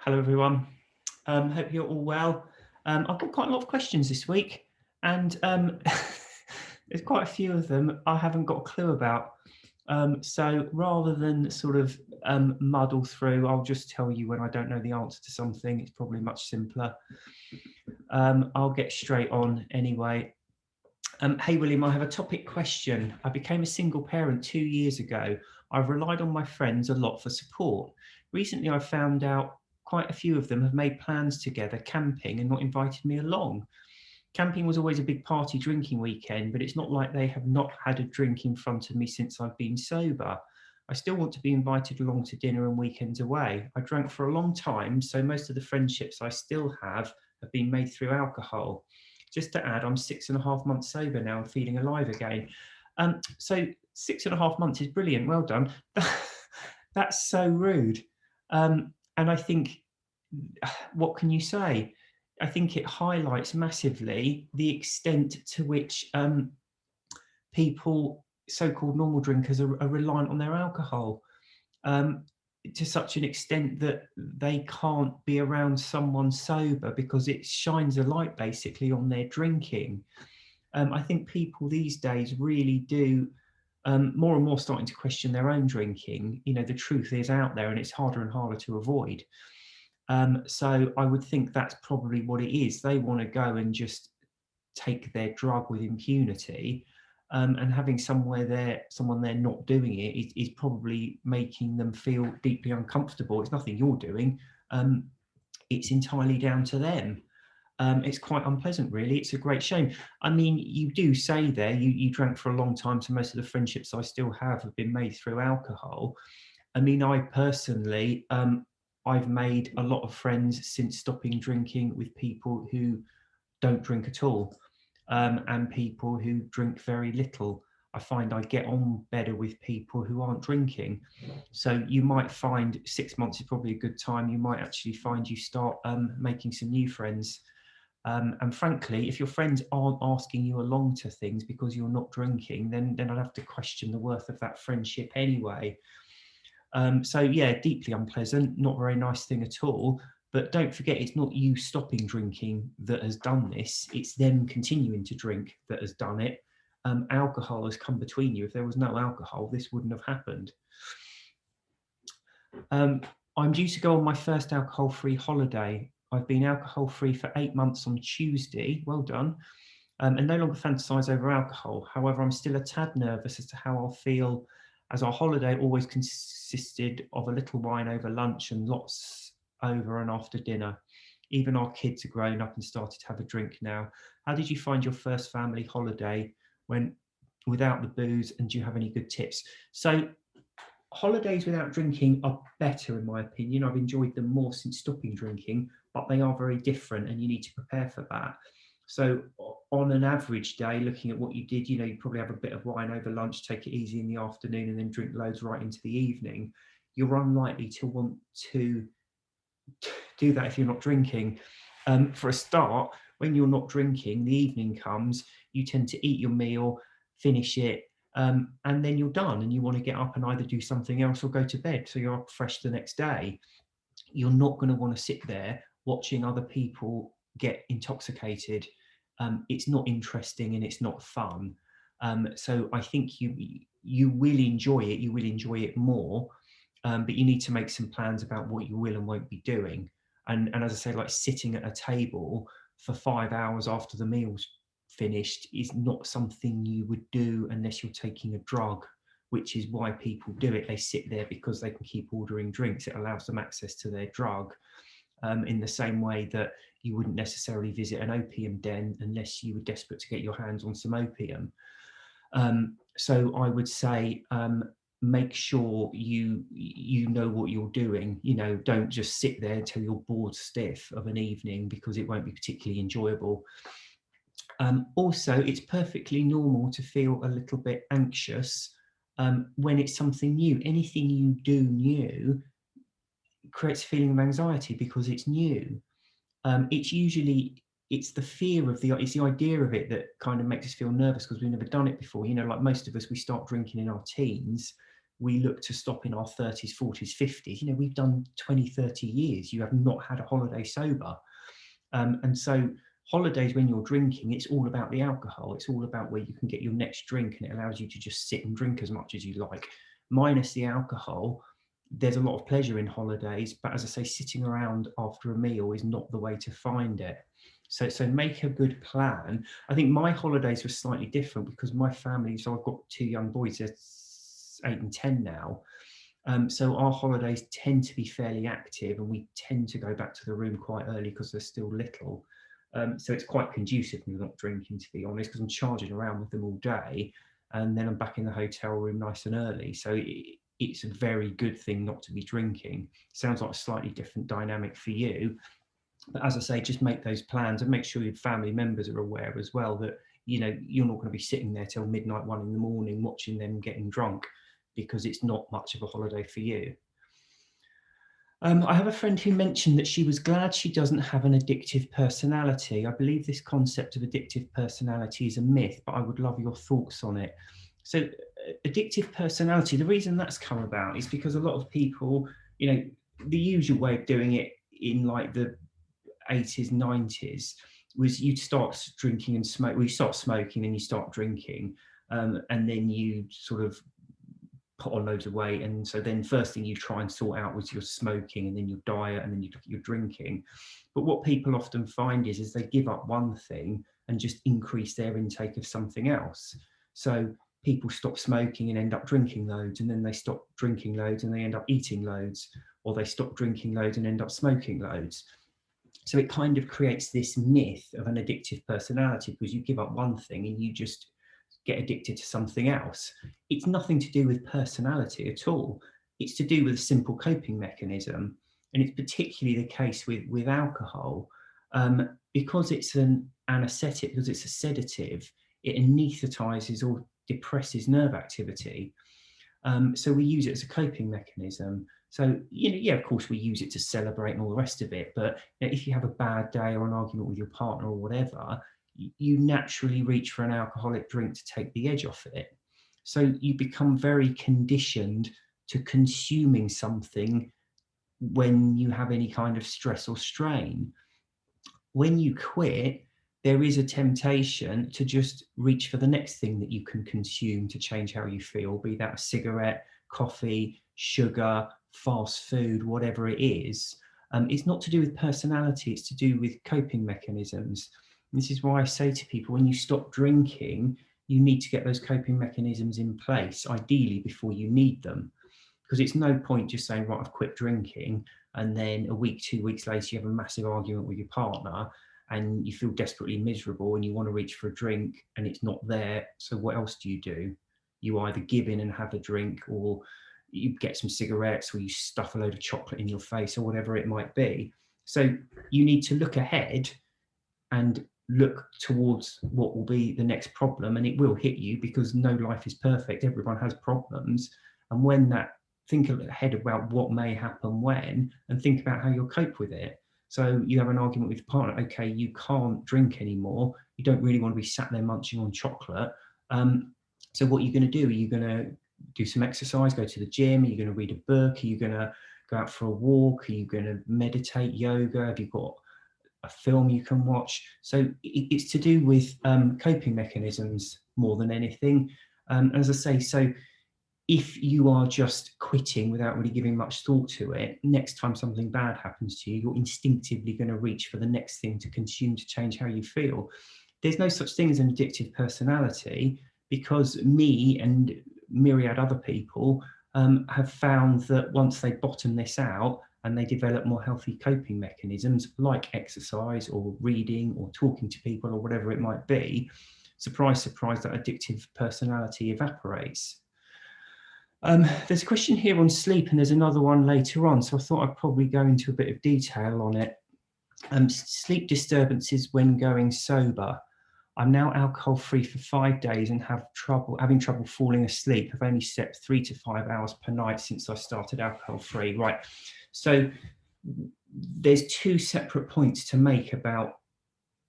Hello, everyone. Hope you're all well. I've got quite a lot of questions this week, and there's quite a few of them I haven't got a clue about. So rather than sort of muddle through, I'll just tell you when I don't know the answer to something. It's probably much simpler. I'll get straight on anyway. Hey, William, I have a topic question. I became a single parent 2 years ago. I've relied on my friends a lot for support. Recently, I've found out quite a few of them have made plans together camping and not invited me along. Camping was always a big party drinking weekend, but it's not like they have not had a drink in front of me since I've been sober. I still want to be invited along to dinner and weekends away. I drank for a long time, so most of the friendships I still have been made through alcohol. Just to add, I'm 6.5 months sober now and feeling alive again. So 6.5 months is brilliant. Well done. That's so rude. And I think, what can you say? I think it highlights massively the extent to which people, so-called normal drinkers, are reliant on their alcohol um, to such an extent that they can't be around someone sober because it shines a light basically on their drinking. I think people these days really do more and more starting to question their own drinking. You know, the truth is out there and it's harder and harder to avoid. So I would think that's probably what it is. They want to go and just take their drug with impunity, and having someone there not doing it is probably making them feel deeply uncomfortable. It's nothing you're doing. It's entirely down to them. It's quite unpleasant, really. It's a great shame. I mean, you do say there you drank for a long time, so most of the friendships I still have been made through alcohol. I mean, I personally, I've made a lot of friends since stopping drinking with people who don't drink at all, and people who drink very little. I find I get on better with people who aren't drinking. So you might find 6 months is probably a good time. You might actually find you start making some new friends. And frankly, if your friends aren't asking you along to things because you're not drinking, then I'd have to question the worth of that friendship anyway. So yeah, deeply unpleasant, not very nice thing at all. But don't forget, it's not you stopping drinking that has done this. It's them continuing to drink that has done it. Alcohol has come between you. If there was no alcohol, this wouldn't have happened. Um, I'm due to go on my first alcohol-free holiday. I've been alcohol-free for 8 months on Tuesday. Well done. And no longer fantasise over alcohol. However, I'm still a tad nervous as to how I'll feel, as our holiday always consisted of a little wine over lunch and lots over and after dinner. Even our kids are grown up and started to have a drink now. How did you find your first family holiday when without the booze, and do you have any good tips? So holidays without drinking are better in my opinion. I've enjoyed them more since stopping drinking, but they are very different and you need to prepare for that. So on an average day, looking at what you did, you know, you probably have a bit of wine over lunch, take it easy in the afternoon, and then drink loads right into the evening. You're unlikely to want to do that if you're not drinking. For a start, when you're not drinking, the evening comes, you tend to eat your meal, finish it, and then you're done and you want to get up and either do something else or go to bed. So you're up fresh the next day. You're not going to want to sit there watching other people get intoxicated. It's not interesting and it's not fun. So I think you will enjoy it. You will enjoy it more, but you need to make some plans about what you will and won't be doing. And as I say, like sitting at a table for 5 hours after the meal's finished is not something you would do unless you're taking a drug, which is why people do it. They sit there because they can keep ordering drinks. It allows them access to their drug, in the same way that you wouldn't necessarily visit an opium den unless you were desperate to get your hands on some opium. So I would say, make sure you know what you're doing. You know, don't just sit there until you're bored stiff of an evening, because it won't be particularly enjoyable. Also, it's perfectly normal to feel a little bit anxious when it's something new. Anything you do new creates a feeling of anxiety because it's new. It's the fear of it's the idea of it that kind of makes us feel nervous because we've never done it before. You know, like most of us, we start drinking in our teens we look to stop in our 30s, 40s, 50s. You know, we've done 20, 30 years. You have not had a holiday sober. And so holidays, when you're drinking, it's all about the alcohol. It's all about where you can get your next drink, and it allows you to just sit and drink as much as you like. Minus the alcohol, there's a lot of pleasure in holidays, but as I say, sitting around after a meal is not the way to find it. So make a good plan. I think my holidays were slightly different because my family, so I've got two young boys, they're 8 and 10 now. So our holidays tend to be fairly active, and we tend to go back to the room quite early because they're still little. So it's quite conducive when you're not drinking, to be honest, because I'm charging around with them all day, and then I'm back in the hotel room nice and early. So it's a very good thing not to be drinking. Sounds like a slightly different dynamic for you. But as I say, just make those plans and make sure your family members are aware as well that, you know, you're not going to be sitting there till midnight, 1 in the morning, watching them getting drunk, because it's not much of a holiday for you. I have a friend who mentioned that she was glad she doesn't have an addictive personality. I believe this concept of addictive personality is a myth, but I would love your thoughts on it. So addictive personality, the reason that's come about is because a lot of people, you know, the usual way of doing it in like the 80s, 90s was you'd start drinking and smoke. Well, you start smoking and you start drinking, and then you sort of put on loads of weight. And so then first thing you try and sort out was your smoking, and then your diet, and then you look at your drinking. But what people often find is they give up one thing and just increase their intake of something else. So people stop smoking and end up drinking loads, and then they stop drinking loads and they end up eating loads, or they stop drinking loads and end up smoking loads. So it kind of creates this myth of an addictive personality because you give up one thing and you just get addicted to something else. It's nothing to do with personality at all. It's to do with a simple coping mechanism. And it's particularly the case with alcohol. Because it's an anesthetic, because it's a sedative, it anesthetizes or depresses nerve activity. So we use it as a coping mechanism. So, you know, yeah, of course, we use it to celebrate and all the rest of it. But you know, if you have a bad day or an argument with your partner or whatever, you naturally reach for an alcoholic drink to take the edge off it. So you become very conditioned to consuming something when you have any kind of stress or strain. When you quit, there is a temptation to just reach for the next thing that you can consume to change how you feel, be that a cigarette, coffee, sugar, fast food, whatever it is. It's not to do with personality, it's to do with coping mechanisms. And this is why I say to people, when you stop drinking, you need to get those coping mechanisms in place, ideally before you need them. Because it's no point just saying, right, I've quit drinking, and then a week, 2 weeks later, you have a massive argument with your partner and you feel desperately miserable and you want to reach for a drink and it's not there. So what else do? You either give in and have a drink, or you get some cigarettes, or you stuff a load of chocolate in your face, or whatever it might be. So you need to look ahead and look towards what will be the next problem, and it will hit you because no life is perfect. Everyone has problems. And when that, think ahead about what may happen when, and think about how you'll cope with it. So you have an argument with your partner, okay, you can't drink anymore. You don't really want to be sat there munching on chocolate. So what are you going to do? Are you going to do some exercise, go to the gym? Are you going to read a book? Are you going to go out for a walk? Are you going to meditate, yoga? Have you got a film you can watch? So it's to do with coping mechanisms more than anything. As I say, so if you are just quitting without really giving much thought to it, next time something bad happens to you, you're instinctively going to reach for the next thing to consume to change how you feel. There's no such thing as an addictive personality, because me and myriad other people have found that once they bottom this out and they develop more healthy coping mechanisms like exercise or reading or talking to people or whatever it might be, surprise, surprise, that addictive personality evaporates. There's a question here on sleep, and there's another one later on, so I thought I'd probably go into a bit of detail on it. Sleep disturbances when going sober. I'm now alcohol-free for 5 days and having trouble falling asleep. I've only slept 3 to 5 hours per night since I started alcohol-free. Right, so there's two separate points to make about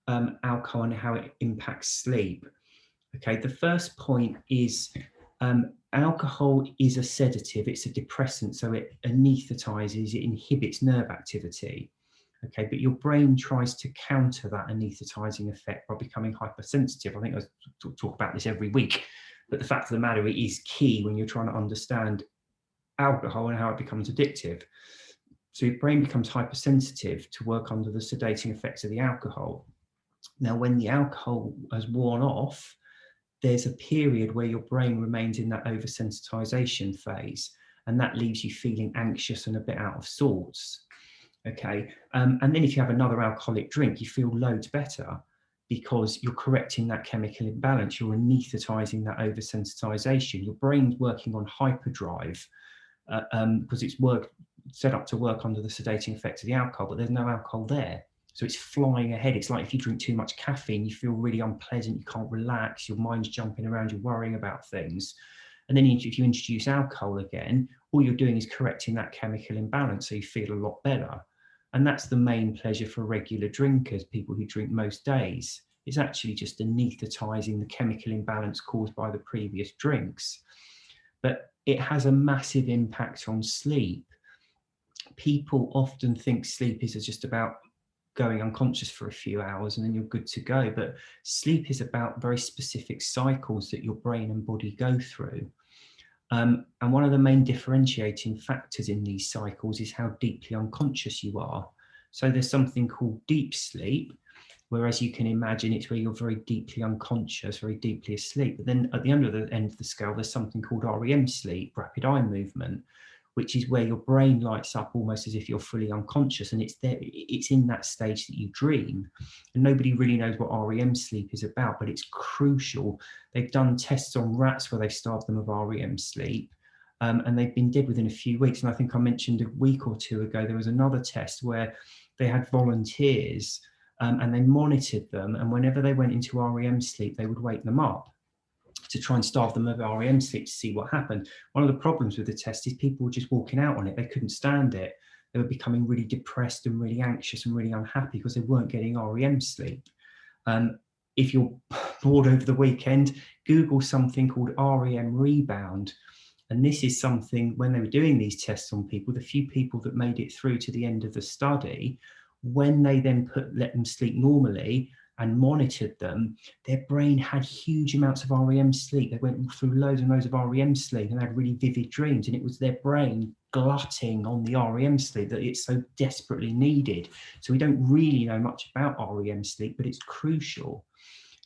alcohol and how it impacts sleep. Okay, the first point is Alcohol is a sedative, it's a depressant, so it anesthetizes, it inhibits nerve activity. Okay, but your brain tries to counter that anesthetizing effect by becoming hypersensitive. I think I talk about this every week, but the fact of the matter, it is key when you're trying to understand alcohol and how it becomes addictive. So your brain becomes hypersensitive to work under the sedating effects of the alcohol. Now, when the alcohol has worn off, there's a period where your brain remains in that oversensitization phase, and that leaves you feeling anxious and a bit out of sorts. Okay, and then if you have another alcoholic drink, you feel loads better because you're correcting that chemical imbalance, you're anesthetizing that oversensitization. Your brain's working on hyperdrive because it's set up to work under the sedating effects of the alcohol, but there's no alcohol there. So it's flying ahead. It's like if you drink too much caffeine, you feel really unpleasant, you can't relax, your mind's jumping around, you're worrying about things. And then if you introduce alcohol again, all you're doing is correcting that chemical imbalance, so you feel a lot better. And that's the main pleasure for regular drinkers, people who drink most days. It's actually just anesthetizing the chemical imbalance caused by the previous drinks. But it has a massive impact on sleep. People often think sleep is just about going unconscious for a few hours and then you're good to go. But sleep is about very specific cycles that your brain and body go through. And one of the main differentiating factors in these cycles is how deeply unconscious you are. So there's something called deep sleep, whereas you can imagine it's where you're very deeply unconscious, very deeply asleep. But then at the end of the scale, there's something called REM sleep, rapid eye movement, which is where your brain lights up almost as if you're fully unconscious, and it's in that stage that you dream. And nobody really knows what REM sleep is about, but it's crucial. They've done tests on rats where they've starved them of REM sleep, and they've been dead within a few weeks. And I think I mentioned a week or two ago, there was another test where they had volunteers and they monitored them, and whenever they went into REM sleep, they would wake them up to try and starve them of REM sleep to see what happened. One of the problems with the test is people were just walking out on it. They couldn't stand it. They were becoming really depressed and really anxious and really unhappy because they weren't getting REM sleep. If you're bored over the weekend, Google something called REM rebound. And this is something, when they were doing these tests on people, the few people that made it through to the end of the study, when they then let them sleep normally and monitored them, their brain had huge amounts of REM sleep. They went through loads and loads of REM sleep and had really vivid dreams. And it was their brain glutting on the REM sleep that it so desperately needed. So we don't really know much about REM sleep, but it's crucial.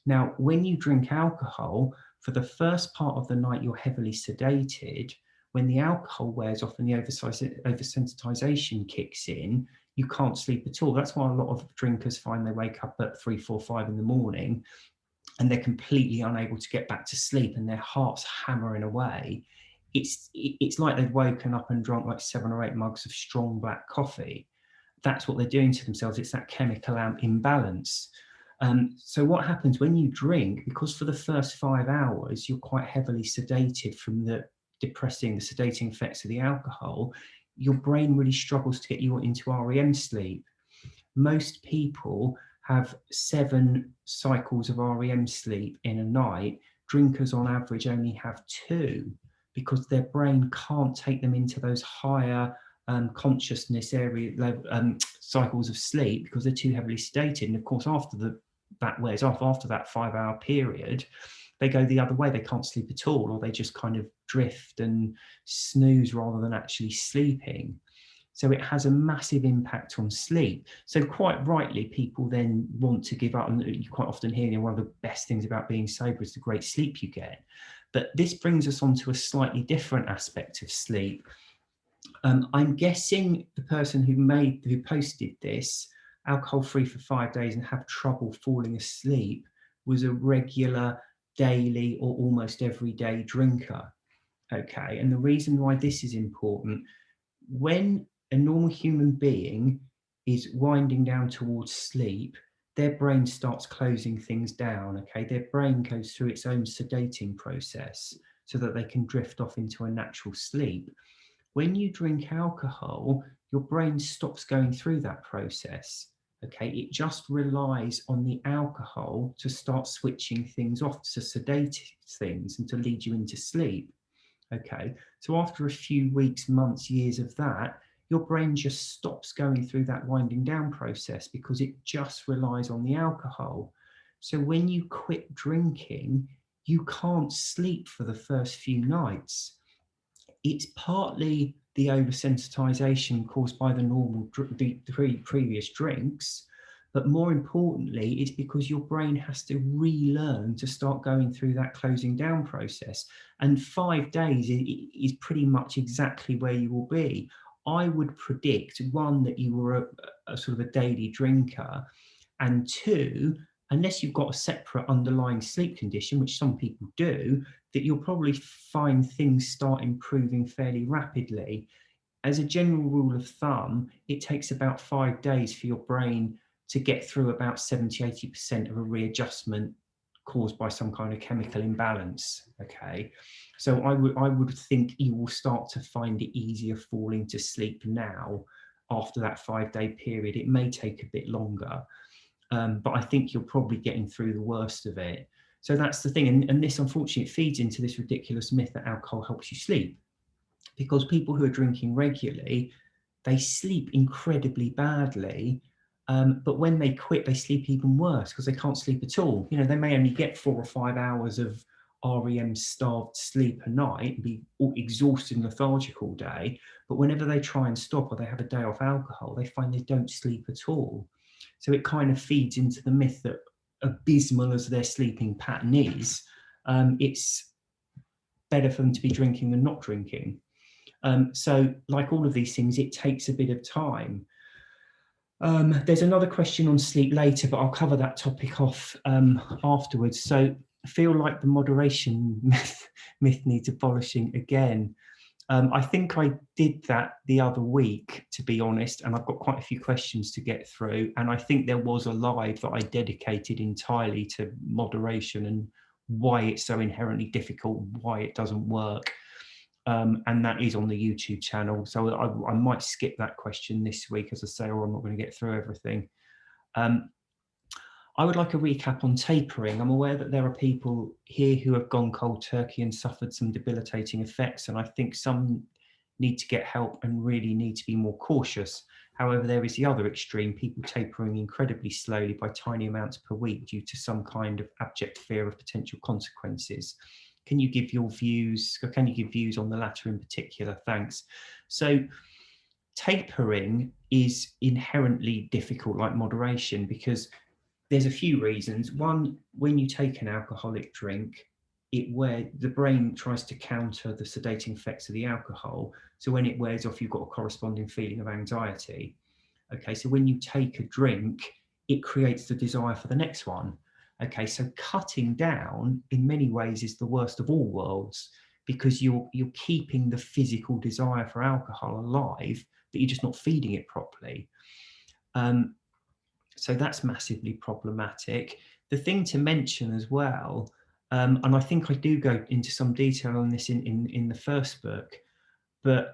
Now, when you drink alcohol, for the first part of the night, you're heavily sedated. When the alcohol wears off and the oversensitization kicks in, you can't sleep at all. That's why a lot of drinkers find they wake up at 3, 4, 5 in the morning and they're completely unable to get back to sleep and their heart's hammering away. It's like they've woken up and drunk like 7 or 8 mugs of strong black coffee. That's what they're doing to themselves. It's that chemical imbalance. So what happens when you drink, because for the first 5 hours, you're quite heavily sedated from the sedating effects of the alcohol, your brain really struggles to get you into REM sleep. Most people have 7 cycles of REM sleep in a night. Drinkers on average only have 2 because their brain can't take them into those higher consciousness area cycles of sleep because they're too heavily sedated. And of course, after that wears off, after that 5-hour period, they go the other way. They can't sleep at all, or they just kind of drift and snooze rather than actually sleeping. So it has a massive impact on sleep. So quite rightly, people then want to give up. And you quite often hear, one of the best things about being sober is the great sleep you get. But this brings us on to a slightly different aspect of sleep. I'm guessing the person who posted this, alcohol free for 5 days and have trouble falling asleep, was a regular, daily or almost everyday drinker. Okay, and the reason why this is important, when a normal human being is winding down towards sleep, their brain starts closing things down. Okay, their brain goes through its own sedating process so that they can drift off into a natural sleep. When you drink alcohol, your brain stops going through that process. Okay, it just relies on the alcohol to start switching things off, to sedate things and to lead you into sleep. Okay, so after a few weeks, months, years of that, your brain just stops going through that winding down process because it just relies on the alcohol. So when you quit drinking, you can't sleep for the first few nights. It's partly the oversensitization caused by the normal previous drinks, but more importantly, it's because your brain has to relearn to start going through that closing down process. And 5 days is pretty much exactly where you will be. I would predict, one, that you were a sort of a daily drinker, and two, unless you've got a separate underlying sleep condition, which some people do, that you'll probably find things start improving fairly rapidly. As a general rule of thumb, it takes about 5 days for your brain to get through about 70–80% of a readjustment caused by some kind of chemical imbalance. Okay, so I would think you will start to find it easier falling to sleep now after that 5 day period. It may take a bit longer, but I think you're probably getting through the worst of it. So that's the thing. And this unfortunately feeds into this ridiculous myth that alcohol helps you sleep, because people who are drinking regularly, they sleep incredibly badly. But when they quit, they sleep even worse because they can't sleep at all. You know, they may only get 4 or 5 hours of REM starved sleep a night and be exhausted and lethargic all day. But whenever they try and stop or they have a day off alcohol, they find they don't sleep at all. So it kind of feeds into the myth that, abysmal as their sleeping pattern is, it's better for them to be drinking than not drinking. So like all of these things, it takes a bit of time. There's another question on sleep later, but I'll cover that topic off afterwards. So I feel like the moderation myth needs abolishing again. I think I did that the other week, to be honest, and I've got quite a few questions to get through. And I think there was a live that I dedicated entirely to moderation and why it's so inherently difficult, why it doesn't work. And that is on the YouTube channel. So I might skip that question this week, as I say, or I'm not going to get through everything. I would like a recap on tapering. I'm aware that there are people here who have gone cold turkey and suffered some debilitating effects, and I think some need to get help and really need to be more cautious. However, there is the other extreme, people tapering incredibly slowly by tiny amounts per week due to some kind of abject fear of potential consequences. Can you give your views, or can you give views on the latter in particular? Thanks. So tapering is inherently difficult, like moderation, because there's a few reasons. One, when you take an alcoholic drink, where the brain tries to counter the sedating effects of the alcohol. So when it wears off, you've got a corresponding feeling of anxiety. Okay, so when you take a drink, it creates the desire for the next one. Okay, so cutting down in many ways is the worst of all worlds, because you're keeping the physical desire for alcohol alive, but you're just not feeding it properly. So that's massively problematic. The thing to mention as well, and I think I do go into some detail on this in the first book, but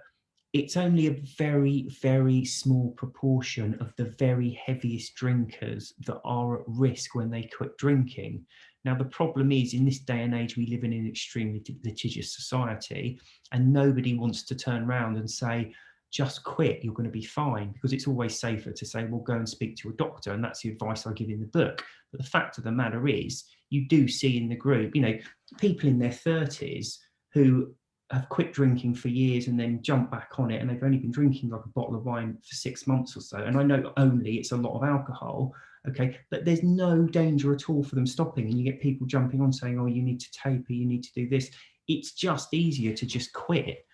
it's only a very, very small proportion of the very heaviest drinkers that are at risk when they quit drinking. Now, the problem is, in this day and age, we live in an extremely litigious society, and nobody wants to turn around and say, just quit, you're going to be fine, because it's always safer to say, well, go and speak to a doctor. And that's the advice I give in the book. But the fact of the matter is, you do see in the group, you know, people in their 30s who have quit drinking for years and then jump back on it, and they've only been drinking like a bottle of wine for 6 months or so. And I know only it's a lot of alcohol, okay, but there's no danger at all for them stopping. And you get people jumping on saying, oh, you need to taper, you need to do this. It's just easier to just quit.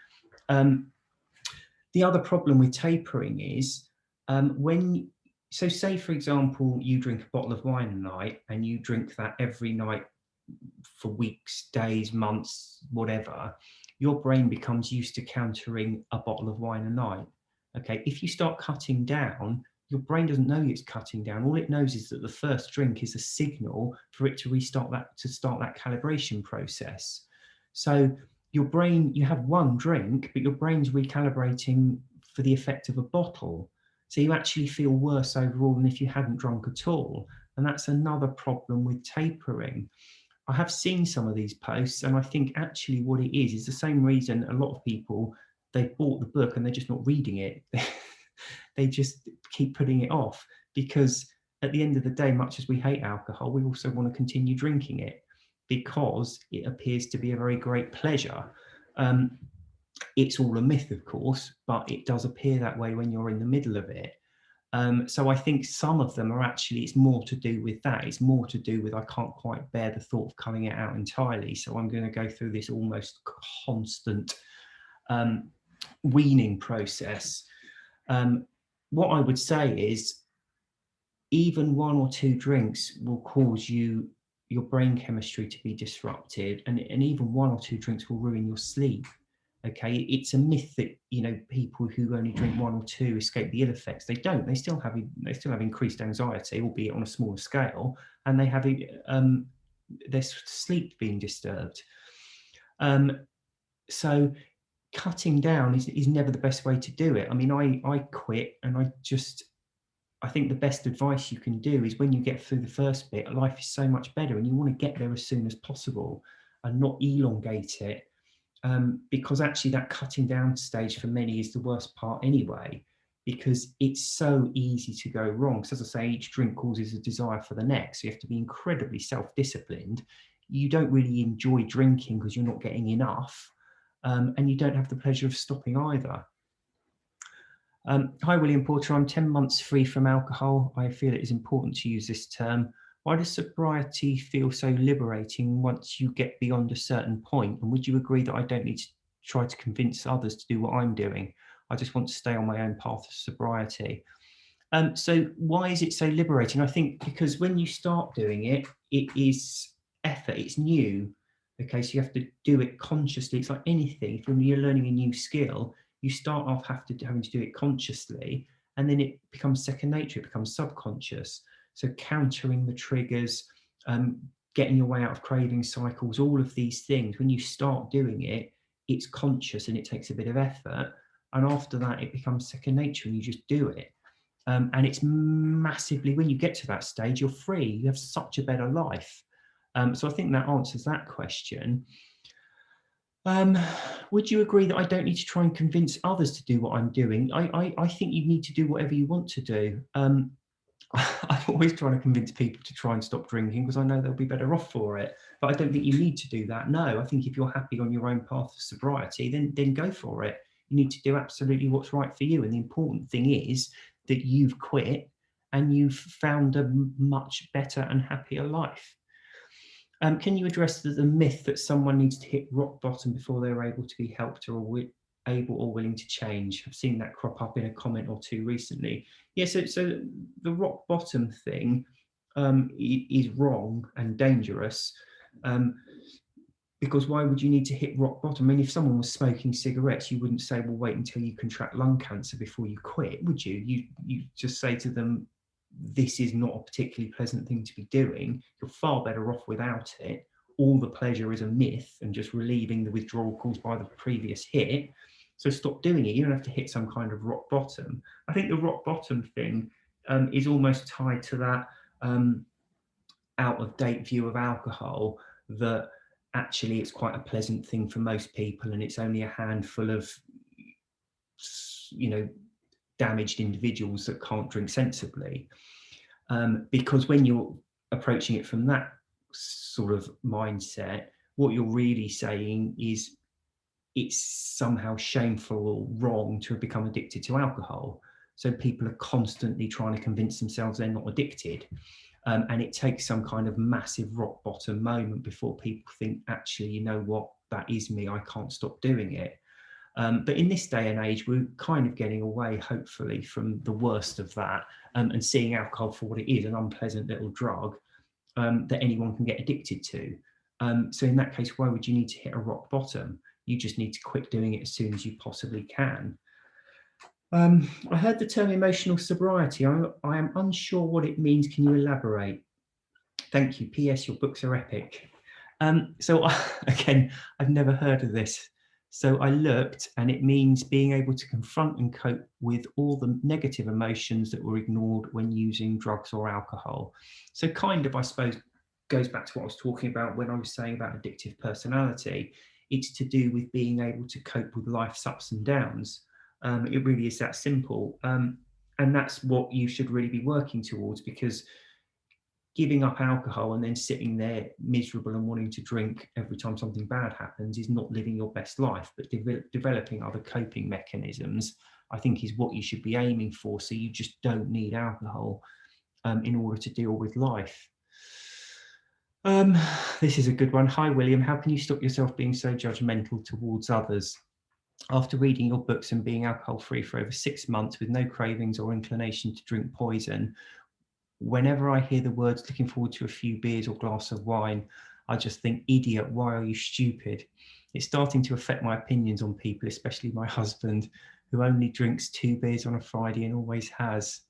The other problem with tapering is so say, for example, you drink a bottle of wine a night and you drink that every night for weeks, days, months, whatever, your brain becomes used to countering a bottle of wine a night. Okay, if you start cutting down, your brain doesn't know it's cutting down. All it knows is that the first drink is a signal for it to start that calibration process. So your brain, you have one drink, but your brain's recalibrating for the effect of a bottle. So you actually feel worse overall than if you hadn't drunk at all. And that's another problem with tapering. I have seen some of these posts, and I think actually what it is the same reason a lot of people, they bought the book and they're just not reading it. They just keep putting it off, because at the end of the day, much as we hate alcohol, we also want to continue drinking it because it appears to be a very great pleasure. It's all a myth, of course, but it does appear that way when you're in the middle of it. So I think some of them are actually, it's more to do with that. It's more to do with, I can't quite bear the thought of cutting it out entirely. So I'm going to go through this almost constant weaning process. What I would say is even 1 or 2 drinks will cause your brain chemistry to be disrupted, and even 1 or 2 drinks will ruin your sleep. Okay, it's a myth that people who only drink 1 or 2 escape the ill effects. They don't. They still have increased anxiety, albeit on a smaller scale, and they have their sleep being disturbed. So cutting down is never the best way to do it. I mean, I quit, and I think the best advice you can do is when you get through the first bit, life is so much better, and you want to get there as soon as possible and not elongate it. Because actually that cutting down stage for many is the worst part anyway, because it's so easy to go wrong. So as I say, each drink causes a desire for the next. So you have to be incredibly self-disciplined. You don't really enjoy drinking because you're not getting enough, and you don't have the pleasure of stopping either. Hi, William Porter. I'm 10 months free from alcohol. I feel it is important to use this term. Why does sobriety feel so liberating once you get beyond a certain point? And would you agree that I don't need to try to convince others to do what I'm doing? I just want to stay on my own path of sobriety. So why is it so liberating? I think because when you start doing it, it is effort, it's new. Okay, so you have to do it consciously. It's like anything. When you're learning a new skill, you start off having to do it consciously, and then it becomes second nature, it becomes subconscious. So countering the triggers, getting your way out of craving cycles, all of these things, when you start doing it, it's conscious and it takes a bit of effort. And after that, it becomes second nature and you just do it. And it's massively, when you get to that stage, you're free, you have such a better life. So I think that answers that question. Would you agree that I don't need to try and convince others to do what I'm doing? I think you need to do whatever you want to do. I'm always trying to convince people to try and stop drinking because I know they'll be better off for it. But I don't think you need to do that. No, I think if you're happy on your own path of sobriety, then go for it. You need to do absolutely what's right for you. And the important thing is that you've quit and you've found a much better and happier life. Can you address the myth that someone needs to hit rock bottom before they're able to be helped or able or willing to change? I've seen that crop up in a comment or two recently. Yeah, so the rock bottom thing is wrong and dangerous, because why would you need to hit rock bottom? I mean, if someone was smoking cigarettes, you wouldn't say, well, wait until you contract lung cancer before you quit, would you? You just say to them, this is not a particularly pleasant thing to be doing. You're far better off without it. All the pleasure is a myth and just relieving the withdrawal caused by the previous hit. So stop doing it. You don't have to hit some kind of rock bottom. I think the rock bottom thing is almost tied to that out of date view of alcohol, that actually it's quite a pleasant thing for most people and it's only a handful of damaged individuals that can't drink sensibly. Because when you're approaching it from that sort of mindset, what you're really saying is it's somehow shameful or wrong to have become addicted to alcohol. So people are constantly trying to convince themselves they're not addicted. And it takes some kind of massive rock bottom moment before people think, actually, you know what, that is me, I can't stop doing it. But in this day and age, we're kind of getting away, hopefully, from the worst of that, and seeing alcohol for what it is, an unpleasant little drug that anyone can get addicted to. So in that case, why would you need to hit a rock bottom? You just need to quit doing it as soon as you possibly can. I heard the term emotional sobriety. I am unsure what it means. Can you elaborate? Thank you. P.S. Your books are epic. So again, I've never heard of this. So I looked, and it means being able to confront and cope with all the negative emotions that were ignored when using drugs or alcohol. So kind of, I suppose, goes back to what I was talking about when I was saying about addictive personality. It's to do with being able to cope with life's ups and downs. It really is that simple. And that's what you should really be working towards, because giving up alcohol and then sitting there miserable and wanting to drink every time something bad happens is not living your best life. But developing other coping mechanisms, I think, is what you should be aiming for. So you just don't need alcohol in order to deal with life. This is a good one. Hi, William. How can you stop yourself being so judgmental towards others? After reading your books and being alcohol-free for over 6 months with no cravings or inclination to drink poison, whenever I hear the words looking forward to a few beers or glass of wine, I just think, idiot, why are you stupid? It's starting to affect my opinions on people, especially my husband, who only drinks 2 beers on a Friday and always has.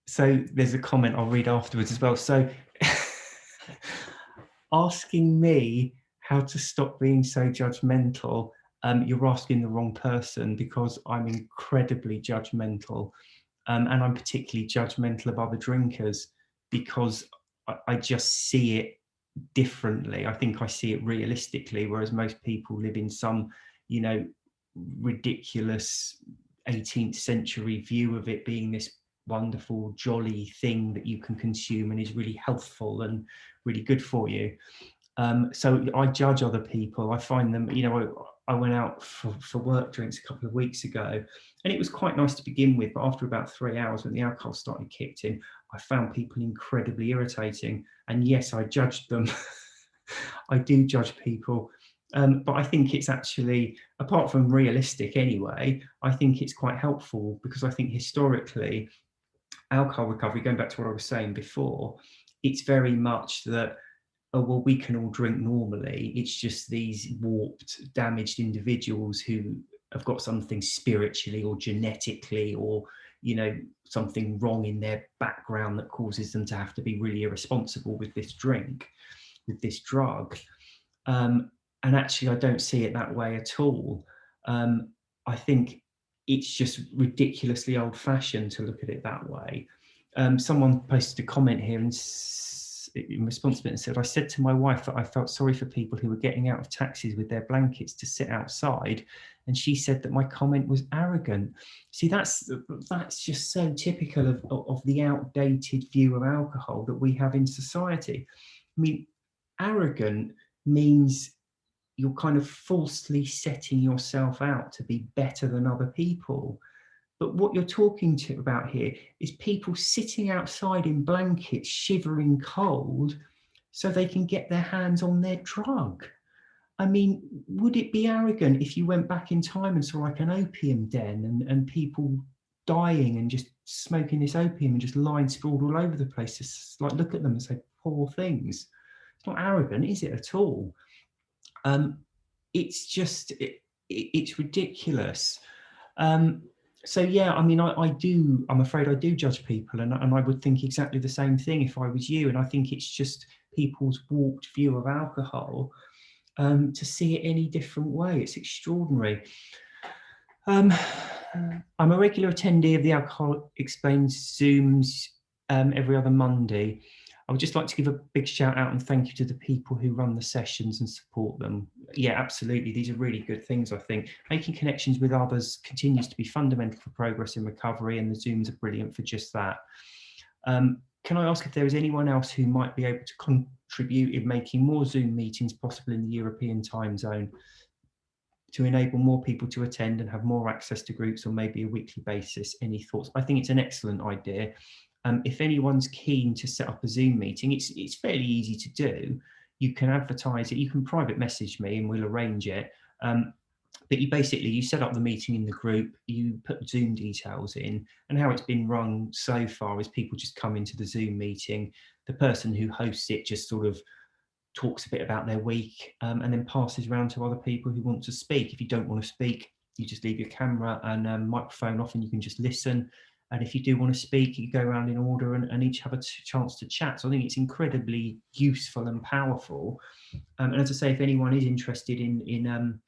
So there's a comment I'll read afterwards as well. So asking me how to stop being so judgmental, you're asking the wrong person, because I'm incredibly judgmental. And I'm particularly judgmental of other drinkers because I just see it differently. I think I see it realistically, whereas most people live in some, ridiculous 18th century view of it being this wonderful, jolly thing that you can consume and is really healthful and really good for you. So I judge other people. I find them, I went out for work drinks a couple of weeks ago, and it was quite nice to begin with. But after about 3 hours, when the alcohol started kicked in, I found people incredibly irritating. And yes, I judged them. I do judge people. But I think it's actually, apart from realistic anyway, I think it's quite helpful, because I think historically, alcohol recovery, going back to what I was saying before, it's very much that, oh, well, we can all drink normally. It's just these warped, damaged individuals who have got something spiritually or genetically, or, something wrong in their background that causes them to have to be really irresponsible with this drink, with this drug. And actually, I don't see it that way at all. I think it's just ridiculously old-fashioned to look at it that way. Someone posted a comment here in response to it and said, I said to my wife that I felt sorry for people who were getting out of taxis with their blankets to sit outside, and she said that my comment was arrogant. See, that's just so typical of the outdated view of alcohol that we have in society. I mean, arrogant means you're kind of falsely setting yourself out to be better than other people. But what you're talking about here is people sitting outside in blankets, shivering cold, so they can get their hands on their drug. I mean, would it be arrogant if you went back in time and saw like an opium den and people dying and just smoking this opium and just lying sprawled all over the place, just like look at them and say, poor things? It's not arrogant, is it, at all? It's just, it's ridiculous. So yeah, I mean, I'm afraid I do judge people, and I would think exactly the same thing if I was you. And I think it's just people's warped view of alcohol to see it any different way. It's extraordinary. I'm a regular attendee of the Alcohol Explains Zooms every other Monday. I would just like to give a big shout out and thank you to the people who run the sessions and support them. Yeah, absolutely. These are really good things, I think. Making connections with others continues to be fundamental for progress in recovery, and the Zooms are brilliant for just that. Can I ask if there is anyone else who might be able to contribute in making more Zoom meetings possible in the European time zone to enable more people to attend and have more access to groups on maybe a weekly basis? Any thoughts? I think it's an excellent idea. If anyone's keen to set up a Zoom meeting, it's fairly easy to do. You can advertise it, you can private message me and we'll arrange it. But you set up the meeting in the group, you put Zoom details in, and how it's been run so far is people just come into the Zoom meeting. The person who hosts it just sort of talks a bit about their week and then passes around to other people who want to speak. If you don't want to speak, you just leave your camera and microphone off and you can just listen. And if you do want to speak, you go around in order and each have a chance to chat. So I think it's incredibly useful and powerful. And as I say, if anyone is interested in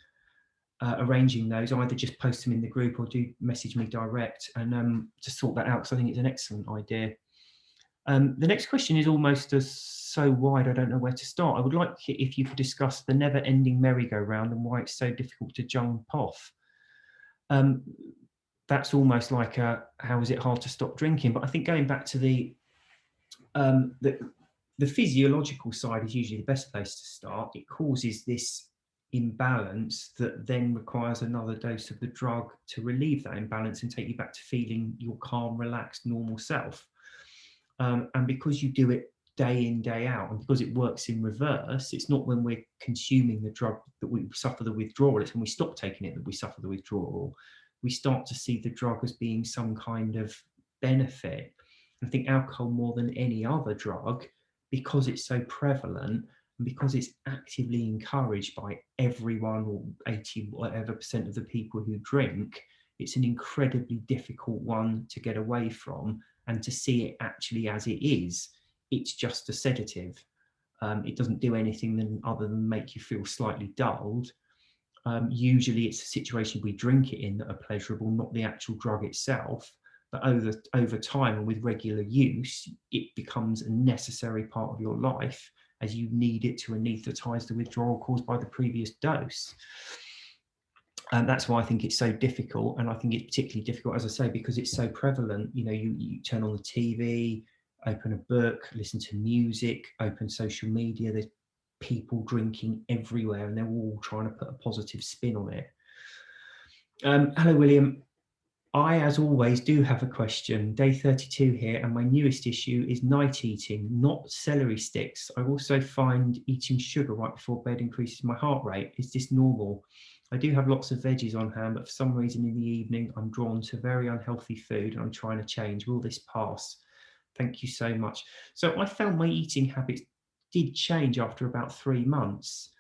arranging those, either just post them in the group or do message me direct and to sort that out, because I think it's an excellent idea. The next question is almost so wide, I don't know where to start. I would like if you could discuss the never-ending merry-go-round and why it's so difficult to jump off. That's almost like how is it hard to stop drinking? But I think going back to the physiological side is usually the best place to start. It causes this imbalance that then requires another dose of the drug to relieve that imbalance and take you back to feeling your calm, relaxed, normal self. And because you do it day in, day out, and because it works in reverse, it's not when we're consuming the drug that we suffer the withdrawal, it's when we stop taking it that we suffer the withdrawal. We start to see the drug as being some kind of benefit. I think alcohol, more than any other drug, because it's so prevalent and because it's actively encouraged by everyone, or 80 whatever percent of the people who drink, it's an incredibly difficult one to get away from and to see it actually as it is. It's just a sedative. It doesn't do anything other than make you feel slightly dulled. Usually it's a situation we drink it in that are pleasurable, not the actual drug itself. But over time and with regular use, it becomes a necessary part of your life as you need it to anaesthetize the withdrawal caused by the previous dose. And that's why I think it's so difficult. And I think it's particularly difficult, as I say, because it's so prevalent. You know, you turn on the TV, open a book, listen to music, open social media, there's people drinking everywhere and they're all trying to put a positive spin on it. Hello, William. I, as always, do have a question. Day 32 here, and my newest issue is night eating, not celery sticks. I also find eating sugar right before bed increases my heart rate. Is this normal? I do have lots of veggies on hand, but for some reason in the evening, I'm drawn to very unhealthy food and I'm trying to change. Will this pass? Thank you so much. So I found my eating habits did change after about 3 months.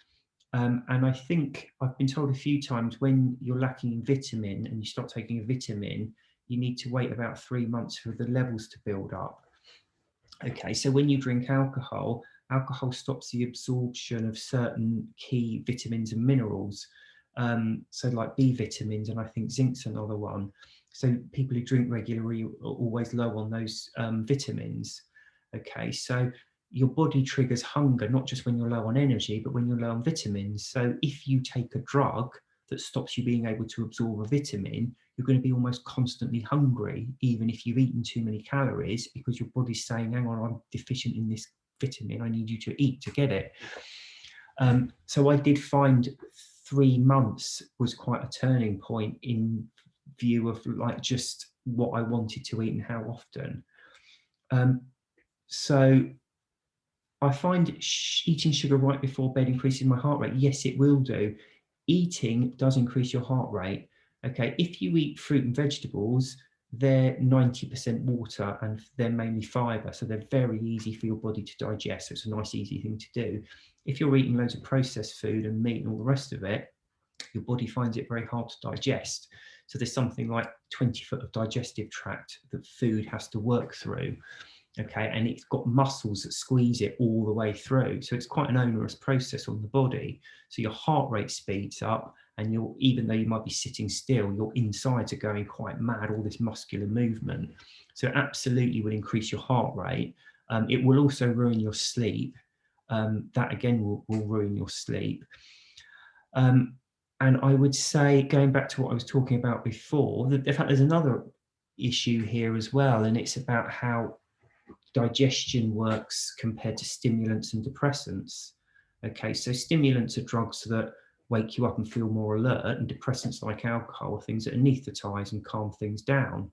And I think I've been told a few times when you're lacking in vitamin and you start taking a vitamin, you need to wait about 3 months for the levels to build up. Okay, so when you drink alcohol, alcohol stops the absorption of certain key vitamins and minerals. So like B vitamins, and I think zinc's another one. So people who drink regularly are always low on those vitamins. Okay, so your body triggers hunger, not just when you're low on energy, but when you're low on vitamins. So if you take a drug that stops you being able to absorb a vitamin, you're going to be almost constantly hungry, even if you've eaten too many calories, because your body's saying, hang on, I'm deficient in this vitamin, I need you to eat to get it. So I did find 3 months was quite a turning point in view of like just what I wanted to eat and how often. So I find eating sugar right before bed increases my heart rate. Yes, it will do. Eating does increase your heart rate. Okay, if you eat fruit and vegetables, they're 90% water and they're mainly fiber, so they're very easy for your body to digest. So it's a nice, easy thing to do. If you're eating loads of processed food and meat and all the rest of it, your body finds it very hard to digest. So there's something like 20 foot of digestive tract that food has to work through. Okay, and it's got muscles that squeeze it all the way through. So it's quite an onerous process on the body. So your heart rate speeds up, and you're, even though you might be sitting still, your insides are going quite mad, all this muscular movement. So it absolutely will increase your heart rate. It will also ruin your sleep. That again will ruin your sleep. And I would say, going back to what I was talking about before, that in fact there's another issue here as well, and it's about how digestion works compared to stimulants and depressants. Okay, so stimulants are drugs that wake you up and feel more alert, and depressants like alcohol are things that anaesthetize and calm things down.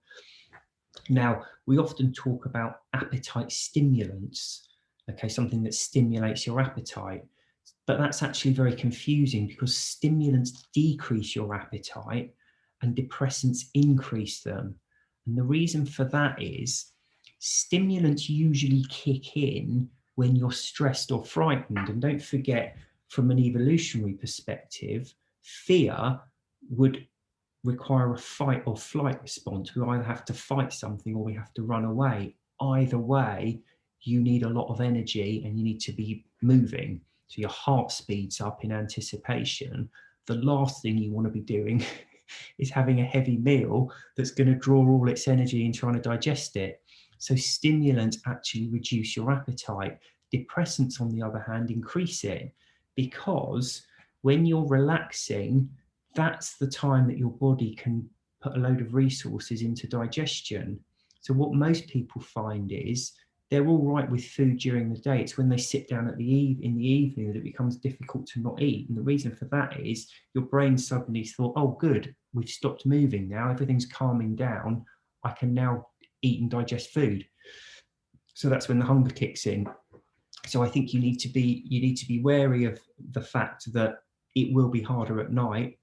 Now, we often talk about appetite stimulants, okay, something that stimulates your appetite, but that's actually very confusing because stimulants decrease your appetite and depressants increase them. And the reason for that is stimulants usually kick in when you're stressed or frightened. And don't forget, from an evolutionary perspective, fear would require a fight or flight response. We either have to fight something or we have to run away. Either way, you need a lot of energy and you need to be moving. So your heart speeds up in anticipation. The last thing you want to be doing is having a heavy meal that's going to draw all its energy in trying to digest it. So stimulants actually reduce your appetite. Depressants, on the other hand, increase it, because when you're relaxing, that's the time that your body can put a load of resources into digestion. So what most people find is they're all right with food during the day. It's when they sit down in the evening that it becomes difficult to not eat. And the reason for that is your brain suddenly thought, oh, good, we've stopped moving now. Everything's calming down. I can now eat and digest food. So that's when the hunger kicks in. So I think you need to be wary of the fact that it will be harder at night.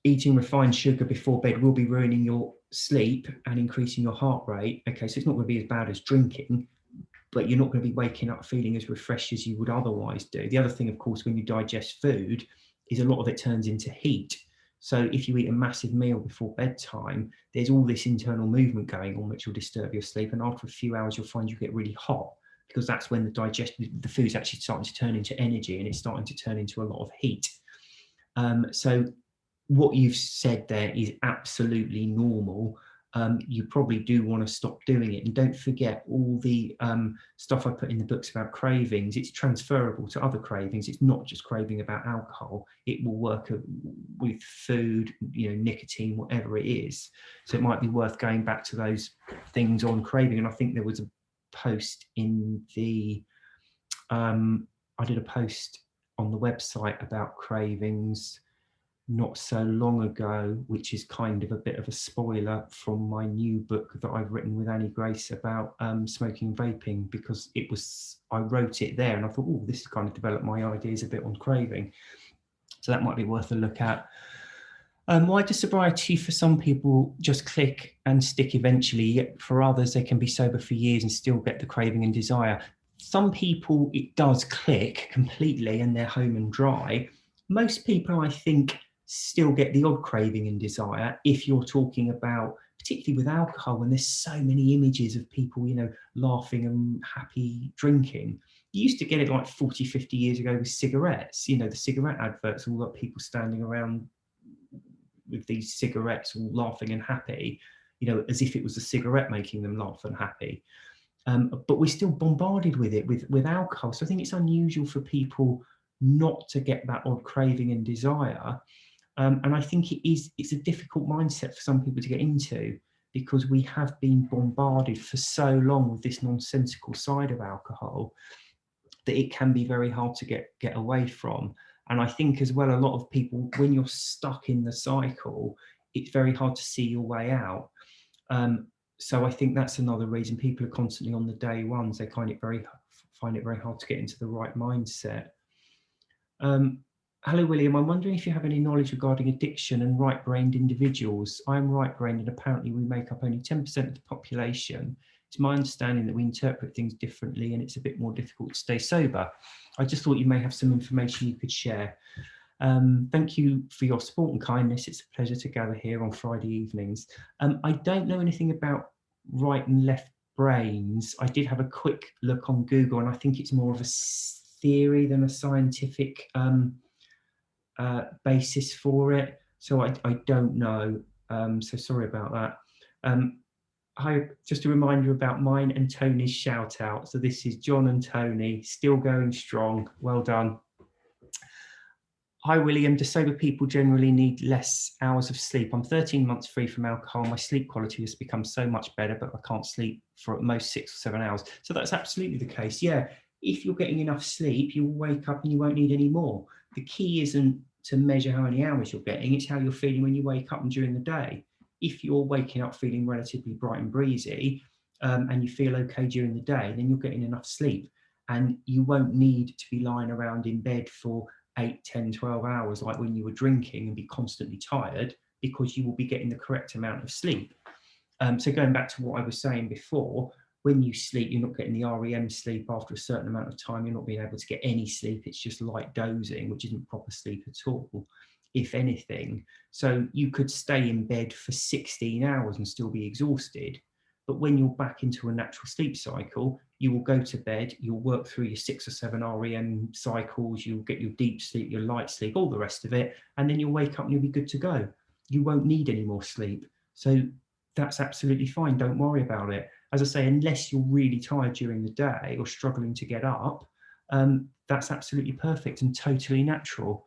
Eating refined sugar before bed will be ruining your sleep and increasing your heart rate. Okay, so it's not going to be as bad as drinking, but you're not going to be waking up feeling as refreshed as you would otherwise do. The other thing, of course, when you digest food is a lot of it turns into heat. So if you eat a massive meal before bedtime, there's all this internal movement going on which will disturb your sleep. And after a few hours, you'll find you get really hot, because that's when the food's actually starting to turn into energy and it's starting to turn into a lot of heat. So what you've said there is absolutely normal. You probably do want to stop doing it. And don't forget all the stuff I put in the books about cravings. It's transferable to other cravings. It's not just craving about alcohol. It will work with food, nicotine, whatever it is. So it might be worth going back to those things on craving. And I think there was a post in the, I did a post on the website about cravings not so long ago, which is kind of a bit of a spoiler from my new book that I've written with Annie Grace about smoking and vaping, because I wrote it there and I thought, oh, this has kind of developed my ideas a bit on craving. So that might be worth a look at. Why does sobriety for some people just click and stick eventually? For others, they can be sober for years and still get the craving and desire. Some people, it does click completely and they're home and dry. Most people, I think, still get the odd craving and desire if you're talking about, particularly with alcohol, when there's so many images of people, laughing and happy drinking. You used to get it like 40, 50 years ago with cigarettes, the cigarette adverts, all that people standing around with these cigarettes all laughing and happy, as if it was a cigarette making them laugh and happy. But we're still bombarded with it, with alcohol. So I think it's unusual for people not to get that odd craving and desire. And I think it's a difficult mindset for some people to get into, because we have been bombarded for so long with this nonsensical side of alcohol that it can be very hard to get away from. And I think as well, a lot of people, when you're stuck in the cycle, it's very hard to see your way out. So I think that's another reason people are constantly on the day ones. They find it very hard to get into the right mindset. Hello, William. I'm wondering if you have any knowledge regarding addiction and right-brained individuals. I'm right-brained and apparently we make up only 10% of the population. It's my understanding that we interpret things differently and it's a bit more difficult to stay sober. I just thought you may have some information you could share. Thank you for your support and kindness. It's a pleasure to gather here on Friday evenings. I don't know anything about right and left brains. I did have a quick look on Google and I think it's more of a theory than a scientific basis for it. So I don't know. So sorry about that. Hi, just a reminder about mine and Tony's shout out. So this is John and Tony, still going strong. Well done. Hi, William. Do sober people generally need less hours of sleep? I'm 13 months free from alcohol. My sleep quality has become so much better, but I can't sleep for at most 6 or 7 hours. So that's absolutely the case. Yeah, if you're getting enough sleep, you'll wake up and you won't need any more. The key isn't to measure how many hours you're getting, it's how you're feeling when you wake up and during the day. If you're waking up feeling relatively bright and breezy and you feel okay during the day, then you're getting enough sleep and you won't need to be lying around in bed for 8, 10, 12 hours like when you were drinking and be constantly tired, because you will be getting the correct amount of sleep. So going back to what I was saying before, when you sleep, you're not getting the REM sleep after a certain amount of time. You're not being able to get any sleep. It's just light dozing, which isn't proper sleep at all. if anything. So you could stay in bed for 16 hours and still be exhausted. But when you're back into a natural sleep cycle, you will go to bed, you'll work through your 6 or 7 REM cycles, you'll get your deep sleep, your light sleep, all the rest of it, and then you'll wake up and you'll be good to go. You won't need any more sleep. So that's absolutely fine. Don't worry about it. As I say, unless you're really tired during the day or struggling to get up, that's absolutely perfect and totally natural.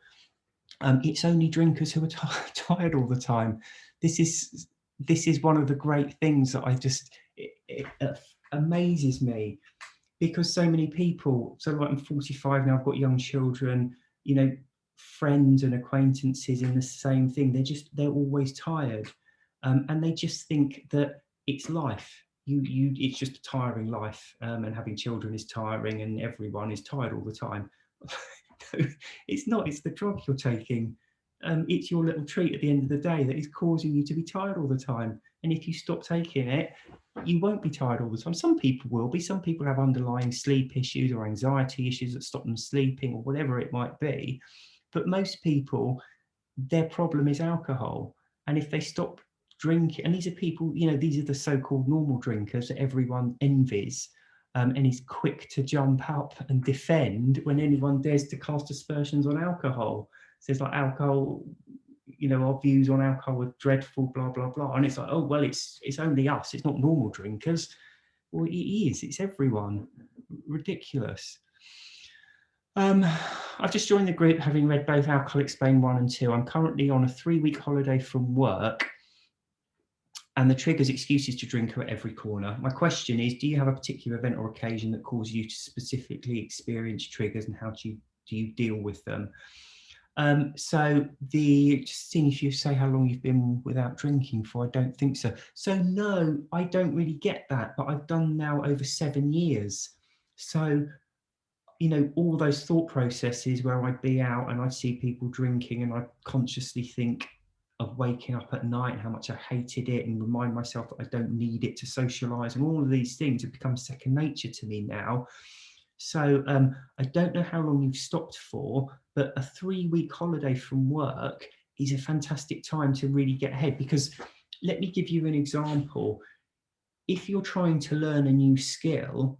It's only drinkers who are tired all the time. This is one of the great things that it amazes me, because so many people, so like I'm 45 now, I've got young children, friends and acquaintances in the same thing. They're always tired, and they just think that it's life. It's just a tiring life, and having children is tiring, and everyone is tired all the time. It's not. It's the drug you're taking. It's your little treat at the end of the day that is causing you to be tired all the time. And if you stop taking it, you won't be tired all the time. Some people will be. Some people have underlying sleep issues or anxiety issues that stop them sleeping or whatever it might be. But most people, their problem is alcohol. And if they stop drinking, and these are people, these are the so-called normal drinkers that everyone envies, and is quick to jump up and defend when anyone dares to cast aspersions on alcohol. Says like alcohol, our views on alcohol are dreadful, blah, blah, blah. And it's like, oh, well, it's only us. It's not normal drinkers. Well, it is. It's everyone. Ridiculous. I've just joined the group having read both Alcohol Explained 1 and 2. I'm currently on a 3-week holiday from work, and the triggers, excuses to drink are at every corner. My question is, do you have a particular event or occasion that causes you to specifically experience triggers, and how do you deal with them? So just seeing if you say how long you've been without drinking for, I don't think so. So no, I don't really get that, but I've done now over 7 years. So, all those thought processes where I'd be out and I'd see people drinking and I'd consciously think of waking up at night and how much I hated it, and remind myself that I don't need it to socialize, and all of these things have become second nature to me now. So I don't know how long you've stopped for, but a 3-week holiday from work is a fantastic time to really get ahead. Because let me give you an example. If you're trying to learn a new skill,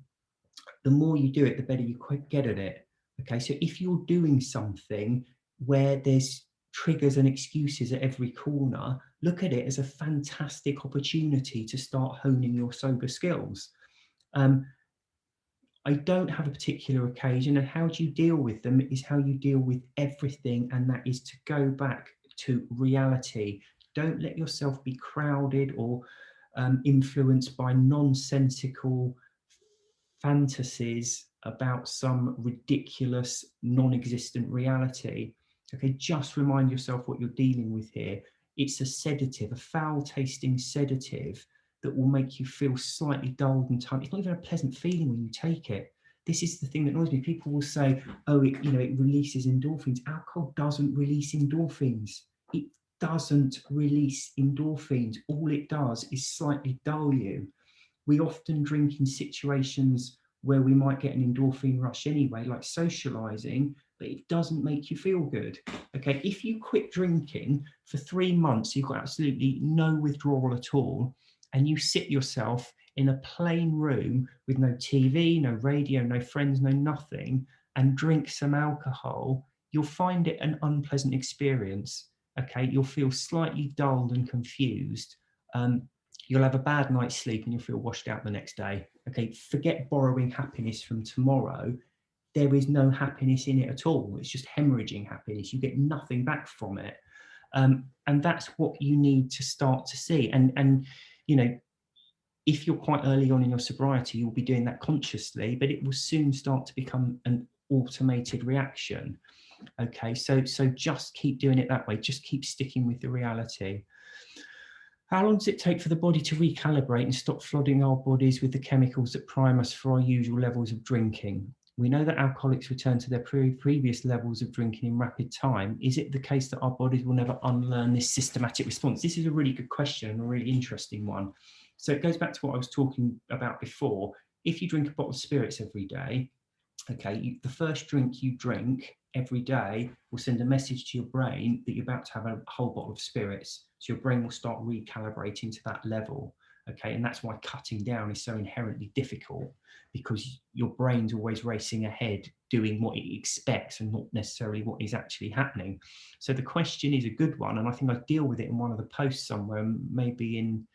the more you do it, the better you get at it. Okay, so if you're doing something where there's triggers and excuses at every corner, look at it as a fantastic opportunity to start honing your sober skills. I don't have a particular occasion, and how do you deal with them is how you deal with everything, and that is to go back to reality. Don't let yourself be crowded or influenced by nonsensical fantasies about some ridiculous, non-existent reality. Okay, just remind yourself what you're dealing with here. It's a sedative, a foul-tasting sedative that will make you feel slightly dulled and tired. It's not even a pleasant feeling when you take it. This is the thing that annoys me. People will say, oh, it releases endorphins. Alcohol doesn't release endorphins. It doesn't release endorphins. All it does is slightly dull you. We often drink in situations where we might get an endorphin rush anyway, like socializing, but it doesn't make you feel good. Okay, if you quit drinking for 3 months, you've got absolutely no withdrawal at all, and you sit yourself in a plain room with no TV, no radio, no friends, no nothing, and drink some alcohol, you'll find it an unpleasant experience. Okay, you'll feel slightly dulled and confused. You'll have a bad night's sleep and you'll feel washed out the next day. Okay, forget borrowing happiness from tomorrow. There is no happiness in it at all. It's just hemorrhaging happiness. You get nothing back from it. And that's what you need to start to see. And if you're quite early on in your sobriety, you'll be doing that consciously, but it will soon start to become an automated reaction. Okay, so just keep doing it that way. Just keep sticking with the reality. How long does it take for the body to recalibrate and stop flooding our bodies with the chemicals that prime us for our usual levels of drinking? We know that alcoholics return to their previous levels of drinking in rapid time. Is it the case that our bodies will never unlearn this systematic response? This is a really good question and a really interesting one. So it goes back to what I was talking about before. If you drink a bottle of spirits every day, Okay, the first drink you drink every day will send a message to your brain that you're about to have a whole bottle of spirits. So your brain will start recalibrating to that level. Okay, and that's why cutting down is so inherently difficult, because your brain's always racing ahead, doing what it expects and not necessarily what is actually happening. So the question is a good one, and I think I deal with it in one of the posts somewhere, maybe in,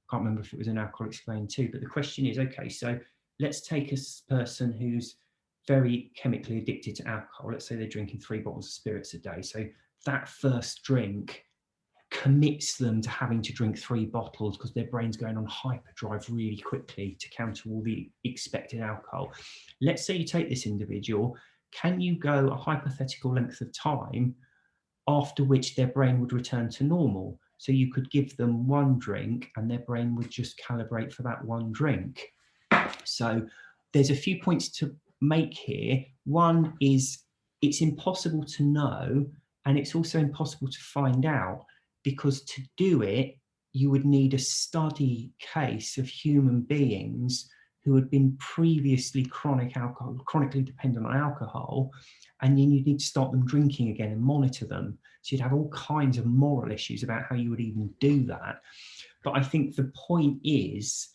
I can't remember if it was in Alcoholics Explained too, but the question is, okay, so let's take a person who's very chemically addicted to alcohol. Let's say they're drinking 3 bottles of spirits a day. So that first drink commits them to having to drink 3 bottles because their brain's going on hyperdrive really quickly to counter all the expected alcohol. Let's say you take this individual, can you go a hypothetical length of time after which their brain would return to normal? So you could give them 1 drink and their brain would just calibrate for that 1 drink. So there's a few points to make here. One is it's impossible to know, and it's also impossible to find out, because to do it, you would need a study case of human beings who had been previously chronically dependent on alcohol, and then you'd need to start them drinking again and monitor them. So you'd have all kinds of moral issues about how you would even do that. But I think the point is,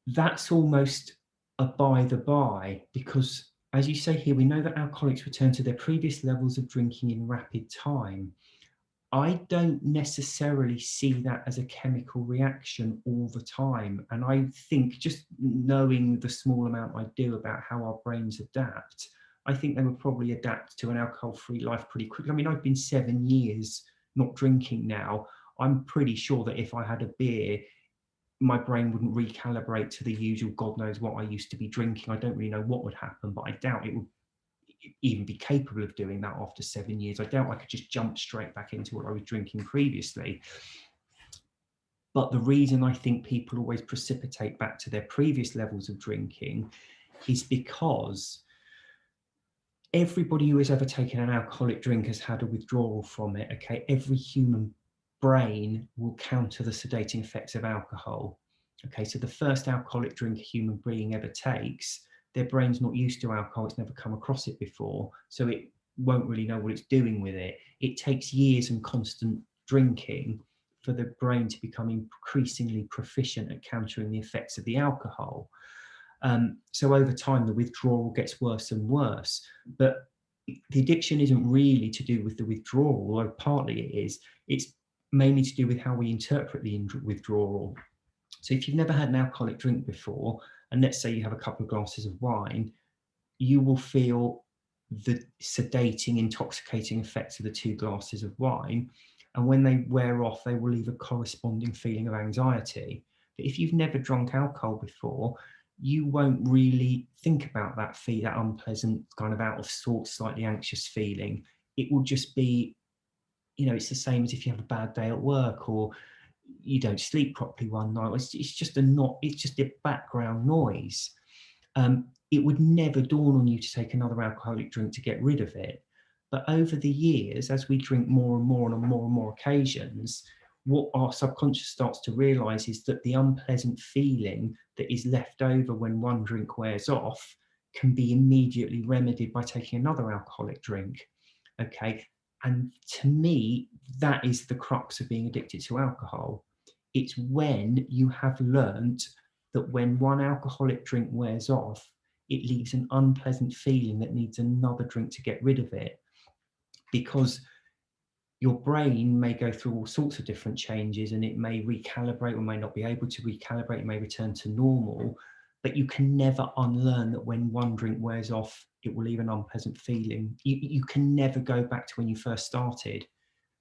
that's almost a by the by, because as you say here, we know that alcoholics return to their previous levels of drinking in rapid time. I don't necessarily see that as a chemical reaction all the time. And I think, just knowing the small amount I do about how our brains adapt, I think they would probably adapt to an alcohol-free life pretty quickly. I mean, I've been 7 years not drinking now. I'm pretty sure that if I had a beer, my brain wouldn't recalibrate to the usual God knows what I used to be drinking. I don't really know what would happen, but I doubt it would even be capable of doing that after 7 years. I doubt I could just jump straight back into what I was drinking previously. But the reason I think people always precipitate back to their previous levels of drinking is because everybody who has ever taken an alcoholic drink has had a withdrawal from it. Okay, every human brain will counter the sedating effects of alcohol. Okay, so the first alcoholic drink a human being ever takes, their brain's not used to alcohol, it's never come across it before, so it won't really know what it's doing with it. It takes years and constant drinking for the brain to become increasingly proficient at countering the effects of the alcohol. So over time, the withdrawal gets worse and worse. But the addiction isn't really to do with the withdrawal, although partly it is. It's mainly to do with how we interpret the withdrawal. So if you've never had an alcoholic drink before, and let's say you have a couple of glasses of wine, you will feel the sedating, intoxicating effects of the 2 glasses of wine. And when they wear off, they will leave a corresponding feeling of anxiety. But if you've never drunk alcohol before, you won't really think about that that unpleasant, kind of out of sorts, slightly anxious feeling. It will just be, it's the same as if you have a bad day at work or you don't sleep properly one night. It's just a background noise. It would never dawn on you to take another alcoholic drink to get rid of it. But over the years, as we drink more and more and on more and more occasions, what our subconscious starts to realize is that the unpleasant feeling that is left over when 1 drink wears off can be immediately remedied by taking another alcoholic drink. Okay. And to me, that is the crux of being addicted to alcohol. It's when you have learnt that when 1 alcoholic drink wears off, it leaves an unpleasant feeling that needs another drink to get rid of it. Because your brain may go through all sorts of different changes and it may recalibrate or may not be able to recalibrate, it may return to normal, but you can never unlearn that when 1 drink wears off, it will leave an unpleasant feeling. You can never go back to when you first started,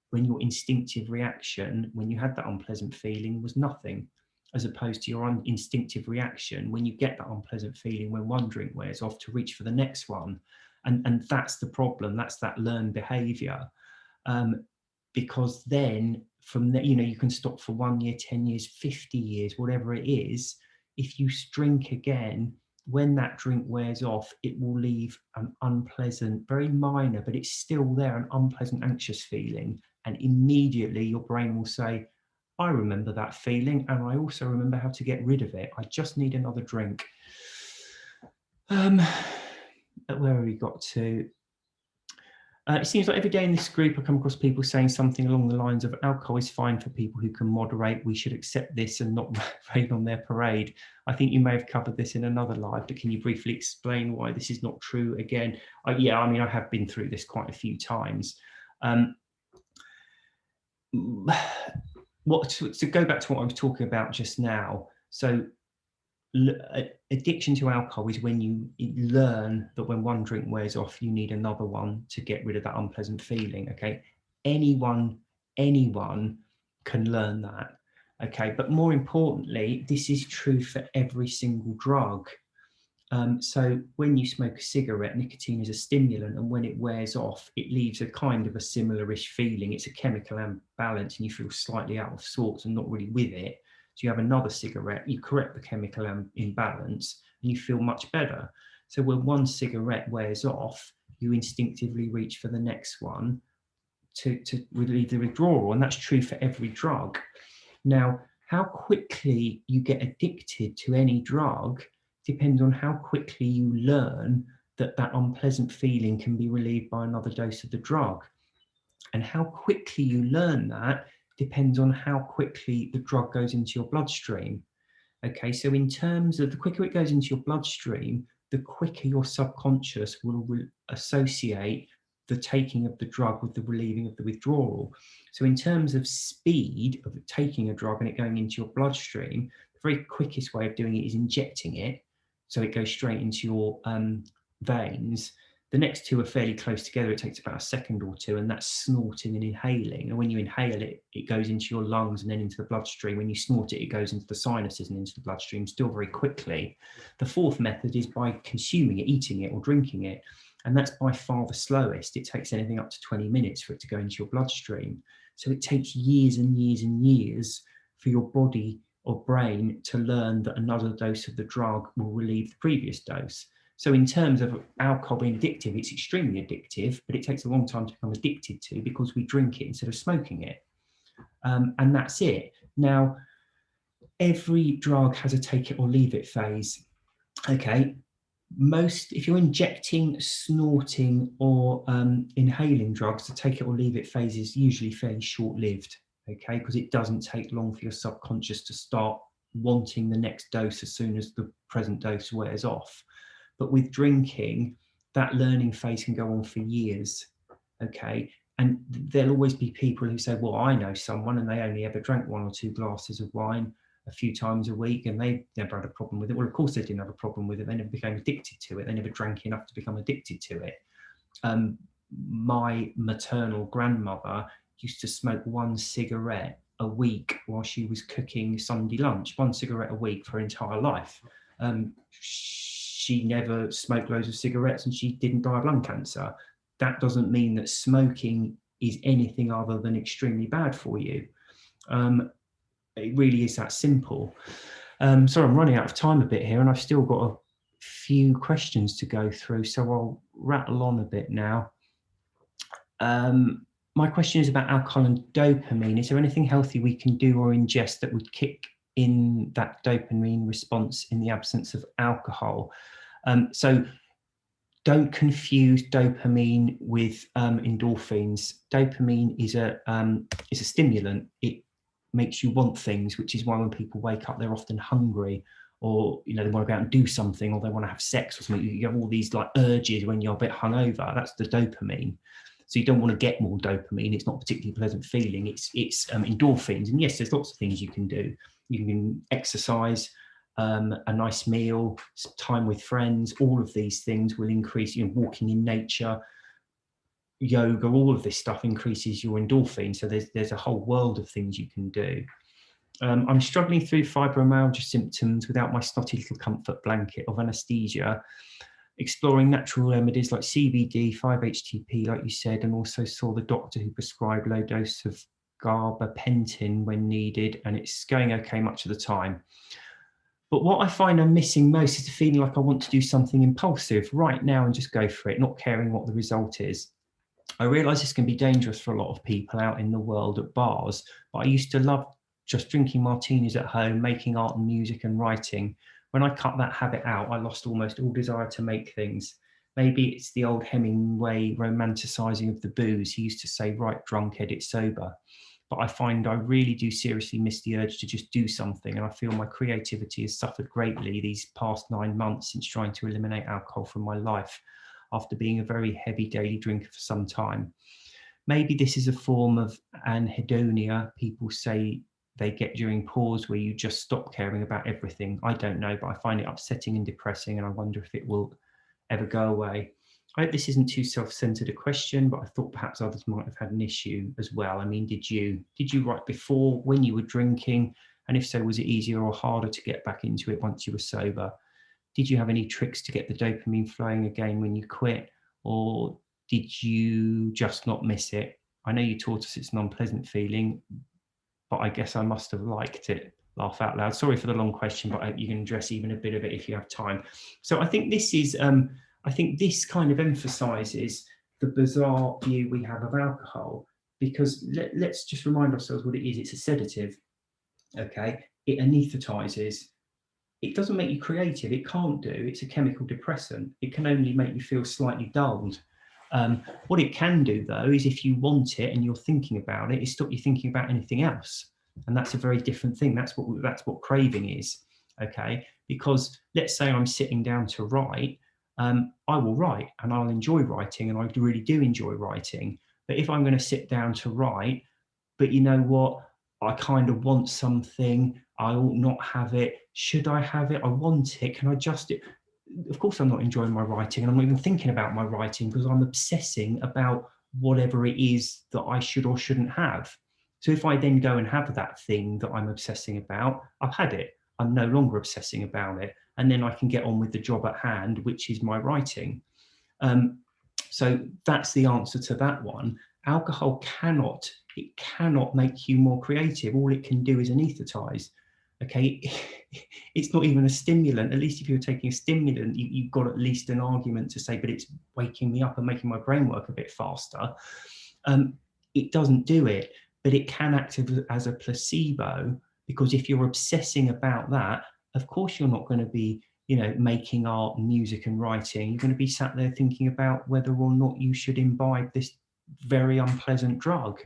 when your instinctive reaction, when you had that unpleasant feeling, was nothing, as opposed to your instinctive reaction when you get that unpleasant feeling when 1 drink wears off to reach for the next one. And that's the problem. That's that learned behavior. Because then from there, you can stop for 1 year, 10 years, 50 years, whatever it is. If you drink again, when that drink wears off, it will leave an unpleasant, very minor, but it's still there, an unpleasant, anxious feeling. And immediately your brain will say, I remember that feeling, and I also remember how to get rid of it. I just need another drink. Where have we got to? It seems like every day in this group I come across people saying something along the lines of alcohol is fine for people who can moderate, we should accept this and not rain on their parade. I think you may have covered this in another live, but can you briefly explain why this is not true again? Yeah, I mean, I have been through this quite a few times. To go back to what I was talking about just now, so addiction to alcohol is when you learn that when one drink wears off, you need another one to get rid of that unpleasant feeling. Okay, anyone can learn that. Okay, but more importantly, this is true for every single drug. So when you smoke a cigarette, nicotine is a stimulant, and when it wears off, it leaves a kind of a similar-ish feeling. It's a chemical imbalance, and you feel slightly out of sorts and not really with it. So you have another cigarette, you correct the chemical imbalance, and you feel much better. So when one cigarette wears off, you instinctively reach for the next one to relieve the withdrawal, and that's true for every drug. Now, how quickly you get addicted to any drug depends on how quickly you learn that that unpleasant feeling can be relieved by another dose of the drug. And how quickly you learn that depends on how quickly the drug goes into your bloodstream. Okay, so in terms of the quicker it goes into your bloodstream, the quicker your subconscious will associate the taking of the drug with the relieving of the withdrawal. So in terms of speed of taking a drug and it going into your bloodstream, the very quickest way of doing it is injecting it, so it goes straight into your veins. The next two are fairly close together. It takes about a second or two, and that's snorting and inhaling. And when you inhale it, it goes into your lungs and then into the bloodstream. When you snort it, it goes into the sinuses and into the bloodstream still very quickly. The fourth method is by consuming it, eating it or drinking it. And that's by far the slowest. It takes anything up to 20 minutes for it to go into your bloodstream. So it takes years and years and years for your body or brain to learn that another dose of the drug will relieve the previous dose. So in terms of alcohol being addictive, it's extremely addictive, but it takes a long time to become addicted to because we drink it instead of smoking it. And that's it. Now, every drug has a take it or leave it phase. Okay, if you're injecting, snorting, or inhaling drugs, the take it or leave it phase is usually fairly short-lived, okay, because it doesn't take long for your subconscious to start wanting the next dose as soon as the present dose wears off. But with drinking, that learning phase can go on for years, okay? And there'll always be people who say, well, I know someone and they only ever drank 1 or 2 glasses of wine a few times a week and they never had a problem with it. Well, of course they didn't have a problem with it. They never became addicted to it. They never drank enough to become addicted to it. My maternal grandmother used to smoke 1 cigarette a week while she was cooking Sunday lunch, 1 cigarette a week for her entire life. She never smoked loads of cigarettes and she didn't die of lung cancer. That doesn't mean that smoking is anything other than extremely bad for you. It really is that simple. Sorry, I'm running out of time a bit here and I've still got a few questions to go through, so I'll rattle on a bit now. My question is about alcohol and dopamine. Is there anything healthy we can do or ingest that would kick in that dopamine response in the absence of alcohol? So don't confuse dopamine with endorphins. Dopamine is a stimulant. It makes you want things, which is why when people wake up, they're often hungry, or they want to go out and do something, or they want to have sex or something. You have all these like urges when you're a bit hungover. That's the dopamine. So you don't want to get more dopamine. It's not a particularly pleasant feeling. It's endorphins. And yes, there's lots of things you can do. You can exercise, a nice meal, time with friends. All of these things will increase, walking in nature, yoga, all of this stuff increases your endorphin. So there's a whole world of things you can do. I'm struggling through fibromyalgia symptoms without my snotty little comfort blanket of anesthesia. Exploring natural remedies like CBD, 5-HTP, like you said, and also saw the doctor who prescribed low dose of gabapentin when needed, and it's going okay much of the time. But what I find I'm missing most is the feeling like I want to do something impulsive right now and just go for it, not caring what the result is. I realise this can be dangerous for a lot of people out in the world at bars, but I used to love just drinking martinis at home, making art and music and writing. when I cut that habit out, I lost almost all desire to make things. Maybe it's the old Hemingway romanticising of the booze. He used to say, "Right drunk, edit sober." But I find I really do seriously miss the urge to just do something. And I feel my creativity has suffered greatly these past 9 months since trying to eliminate alcohol from my life after being a very heavy daily drinker for some time. Maybe this is a form of anhedonia people say they get during pause, where you just stop caring about everything. I don't know, but I find it upsetting and depressing, and I wonder if it will ever go away. I hope this isn't too self-centered a question, but I thought perhaps others might have had an issue as well. I mean, did you write before when you were drinking? And if so, was it easier or harder to get back into it once you were sober? Did you have any tricks to get the dopamine flowing again when you quit? Or did you just not miss it? I know you taught us it's an unpleasant feeling, but I guess I must have liked it. Laugh out loud. Sorry for the long question, but I hope you can address even a bit of it if you have time. So I think this is, I think this kind of emphasises the bizarre view we have of alcohol, because let's just remind ourselves what it is. It's a sedative, okay? It anaesthetizes. It doesn't make you creative. It can't do. It's a chemical depressant. It can only make you feel slightly dulled. What it can do, though, is if you want it and you're thinking about it, is stop you thinking about anything else. And that's a very different thing. That's what craving is, okay? Because let's say I'm sitting down to write, I will write and I'll enjoy writing, and I really do enjoy writing. But if I'm going to sit down to write, but you know what, I kind of want something, I ought not have it. Should I have it? I want it. Can I just it? Of course, I'm not enjoying my writing, and I'm not even thinking about my writing because I'm obsessing about whatever it is that I should or shouldn't have. So if I then go and have that thing that I'm obsessing about, I've had it. I'm no longer obsessing about it. And then I can get on with the job at hand, which is my writing. So that's the answer to that one. Alcohol cannot make you more creative. All it can do is anesthetize. Okay, it's not even a stimulant. At least if you're taking a stimulant, you've got at least an argument to say, but it's waking me up and making my brain work a bit faster. It doesn't do it, but it can act as a placebo, because if you're obsessing about that, of course you're not going to be, making art, music and writing. You're going to be sat there thinking about whether or not you should imbibe this very unpleasant drug.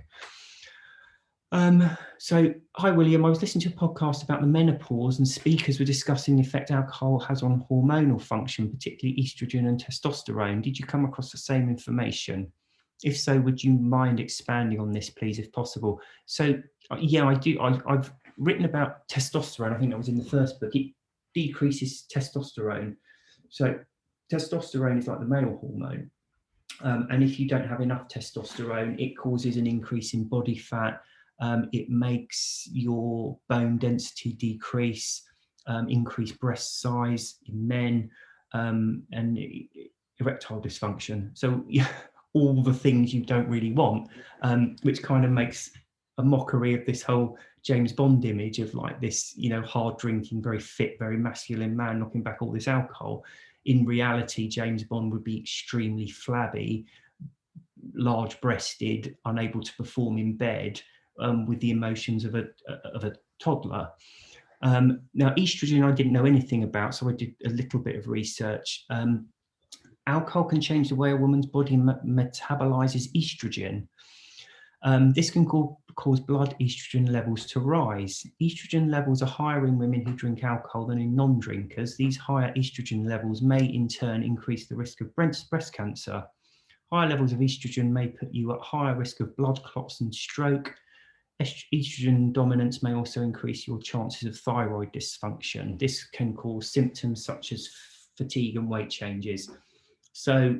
So, hi William, I was listening to a podcast about the menopause, and speakers were discussing the effect alcohol has on hormonal function, particularly estrogen and testosterone. Did you come across the same information? If so, would you mind expanding on this, please, if possible? So, yeah, I do. I've written about testosterone. I think that was in the first book. It decreases testosterone. So, testosterone is like the male hormone. And if you don't have enough testosterone, it causes an increase in body fat. It makes your bone density decrease, increase breast size in men, and erectile dysfunction. So all the things you don't really want, which kind of makes a mockery of this whole James Bond image of like this, hard drinking, very fit, very masculine man knocking back all this alcohol. In reality, James Bond would be extremely flabby, large-breasted, unable to perform in bed, with the emotions of a toddler. Now, estrogen I didn't know anything about, so I did a little bit of research. Alcohol can change the way a woman's body metabolizes estrogen. This can cause blood estrogen levels to rise. Estrogen levels are higher in women who drink alcohol than in non-drinkers. These higher estrogen levels may in turn increase the risk of breast cancer. Higher levels of estrogen may put you at higher risk of blood clots and stroke. Estrogen dominance may also increase your chances of thyroid dysfunction. This can cause symptoms such as fatigue and weight changes. So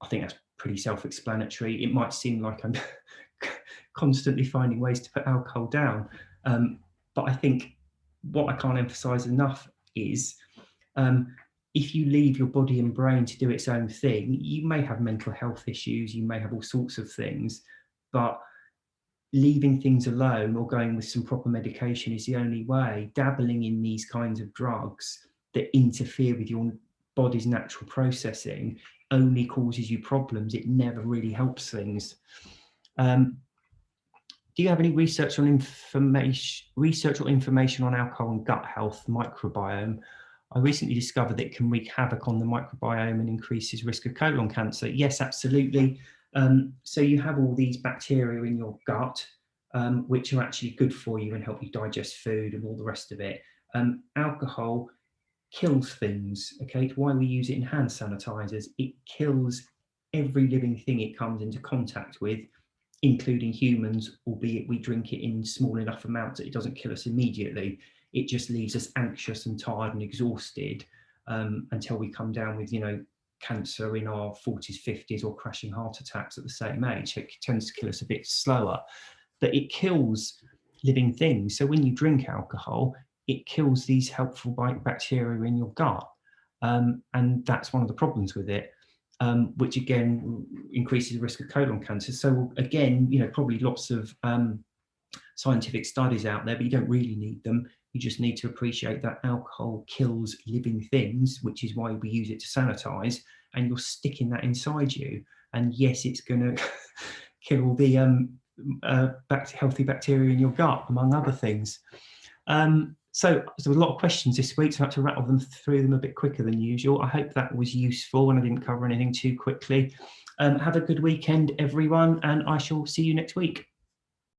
I think that's pretty self-explanatory. It might seem like I'm constantly finding ways to put alcohol down. But I think what I can't emphasize enough is if you leave your body and brain to do its own thing, you may have mental health issues, you may have all sorts of things, but leaving things alone or going with some proper medication is the only way. Dabbling in these kinds of drugs that interfere with your body's natural processing only causes you problems. It never really helps things. Do you have any research or information on alcohol and gut health microbiome? I recently discovered that it can wreak havoc on the microbiome and increases risk of colon cancer. Yes, absolutely. So you have all these bacteria in your gut, which are actually good for you and help you digest food and all the rest of it. Alcohol kills things. Okay, it's why we use it in hand sanitizers. It kills every living thing it comes into contact with, including humans, albeit we drink it in small enough amounts that it doesn't kill us immediately. It just leaves us anxious and tired and exhausted until we come down with, cancer in our 40s, 50s, or crashing heart attacks at the same age. It tends to kill us a bit slower, but it kills living things. So when you drink alcohol, it kills these helpful bacteria in your gut. And that's one of the problems with it. Which again increases the risk of colon cancer. So again, probably lots of scientific studies out there, but you don't really need them. You just need to appreciate that alcohol kills living things, which is why we use it to sanitize, and you're sticking that inside you. And yes, it's going to kill all the healthy bacteria in your gut, among other things. So there were a lot of questions this week, so I had to rattle them through them a bit quicker than usual. I hope that was useful and I didn't cover anything too quickly. Have a good weekend, everyone, and I shall see you next week.